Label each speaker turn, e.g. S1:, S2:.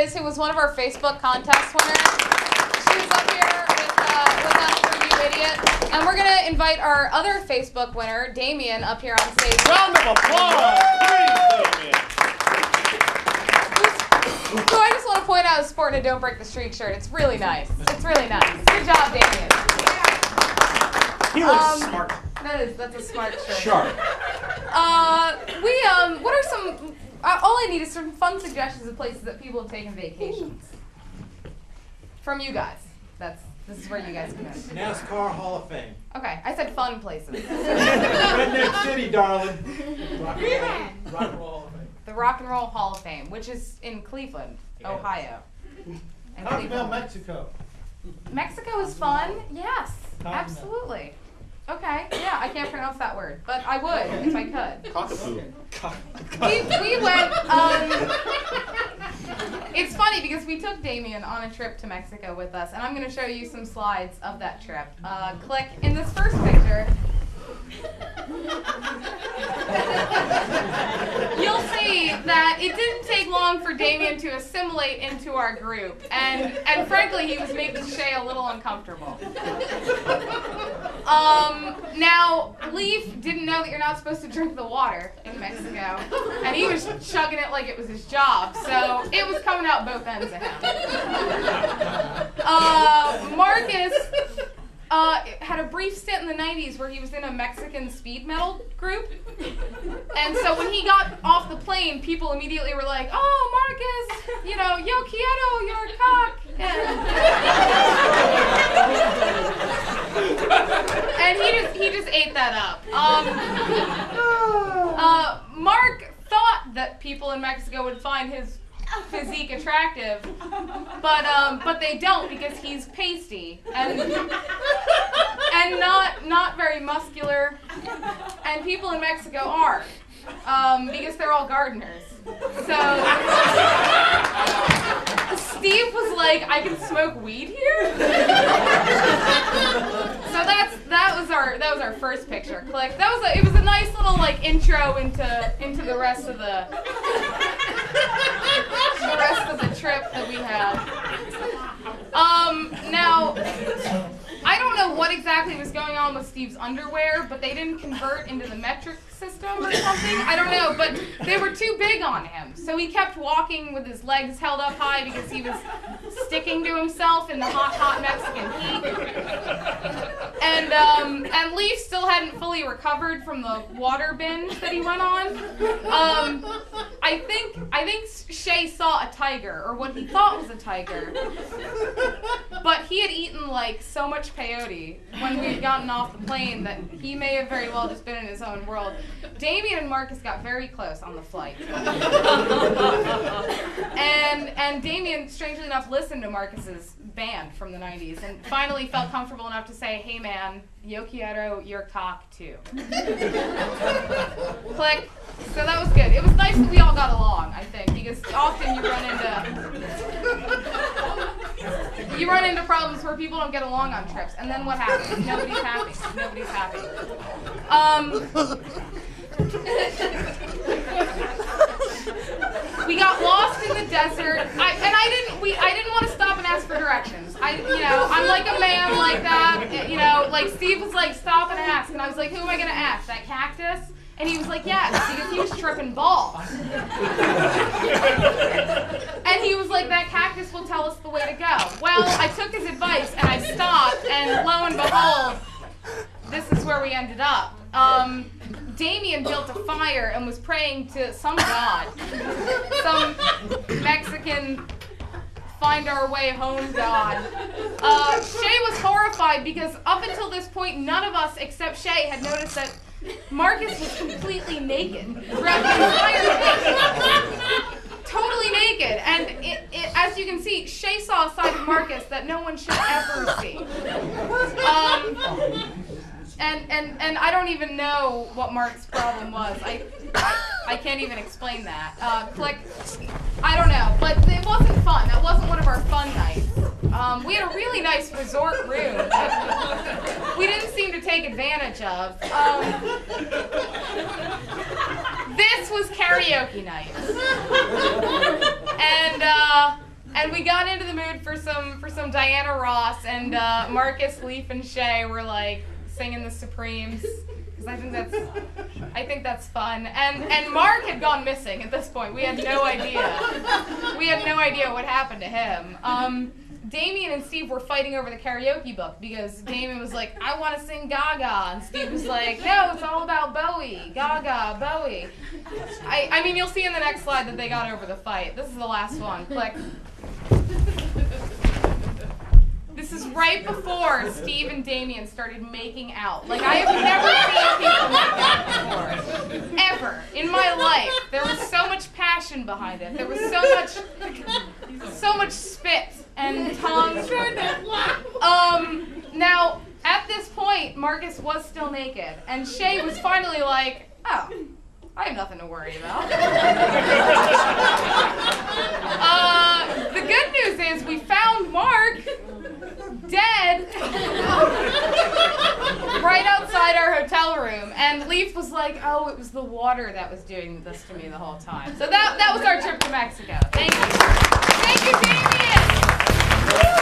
S1: Liz, who was one of our Facebook contest winners. She was up here with us for You Idiot. And we're going to invite our other Facebook winner, Damien, up here on stage.
S2: Round of applause!
S1: Who I just want to point out is sporting a Don't Break the Streak shirt. It's really nice. It's really nice. Good job, Damien.
S2: He looks smart.
S1: That's a smart shirt.
S2: Sharp.
S1: What are some, all I need is some fun suggestions of places that people have taken vacations. From you guys. This is where you guys come in.
S3: NASCAR Hall of Fame.
S1: Okay, I said fun places.
S3: Redneck City, darling. Rock and Roll Hall of Fame.
S1: The Rock and Roll Hall of Fame, which is in Cleveland, Ohio. And
S3: How about Mexico?
S1: Mexico is fun. Yes, absolutely. Okay, yeah, I can't pronounce that word, but I would if I could.
S2: Cockapoo.
S1: We went, it's funny because we took Damien on a trip to Mexico with us, and I'm going to show you some slides of that trip. Click in this first picture. You'll see that it didn't take long for Damien to assimilate into our group, and frankly, he was making Shay a little uncomfortable. Now, Leaf didn't know that you're not supposed to drink the water in Mexico, and he was chugging it like it was his job, so it was coming out both ends of him. Marcus had a brief stint in the 90s where he was in a Mexican speed metal group. And so when he got off the plane, people immediately were like, "Oh, Marcus, you know, yo quiero your cock." And he just ate that up. Mark thought that people in Mexico would find his physique attractive, but they don't because he's pasty and not very muscular, and people in Mexico are because they're all gardeners. So Steve was like, "I can smoke weed here." So that was our first picture. Click. It was a nice little like intro into the rest of the trip that we had. Now, I don't know what exactly was going on with Steve's underwear, but they didn't convert into the metric system or something. I don't know, but they were too big on him. So he kept walking with his legs held up high because he was sticking to himself in the hot Mexican heat. And Leaf still hadn't fully recovered from the water binge that he went on. I think Shay saw a tiger, or what he thought was a tiger. But he had eaten like so much peyote when we had gotten off the plane that he may have very well just been in his own world. Damien and Marcus got very close on the flight. And Damien, strangely enough, listened to Marcus's band from the 90s and finally felt comfortable enough to say, "Hey man, yo quiero your cock too." Click. So that was good. It was nice that we all got along, I think, because often you run into problems where people don't get along on trips, and then what happens? Nobody's happy. Nobody's happy. We got lost in the desert. I didn't want to stop and ask for directions. I'm like a man like that. Like Steve was like, "Stop and ask," and I was like, "Who am I gonna ask? That cactus?" And he was like, "Yes," because he was tripping balls. And he was like, "That cactus will tell us the way to go." Well, I took his advice and I stopped, and lo and behold, this is where we ended up. Damien built a fire and was praying to some god, some Mexican find our way home god. Shay was horrified because up until this point, none of us except Shay had noticed that Marcus was completely naked throughout the entire day. Totally naked. And as you can see, Shay saw a side of Marcus that no one should ever see. And I don't even know what Mark's problem was. I can't even explain that. Click. I don't know, but it wasn't fun. That wasn't one of our fun nights. We had a really nice resort room that we didn't seem to take advantage of. This was karaoke night. And And we got into the mood for some Diana Ross, and Marcus, Leaf, and Shay were like singing the Supremes. I think that's fun. And Mark had gone missing at this point. We had no idea. We had no idea what happened to him. Damien and Steve were fighting over the karaoke book because Damien was like, I want to sing Gaga, and Steve was like, no, it's all about Bowie. Gaga, Bowie. I mean, you'll see in the next slide that they got over the fight. This is the last one. Click. This is right before Steve and Damien started making out. Like, I have never seen people make out before. Ever. In my life. There was so much passion behind it. There was so much spit and tongue. Now, at this point, Marcus was still naked. And Shay was finally like, oh, I have nothing to worry about. The good news is we found Mark dead right outside our hotel room, and Leaf was like, oh, it was the water that was doing this to me the whole time. So that was our trip to Mexico. Thank you. Thank you, Damien.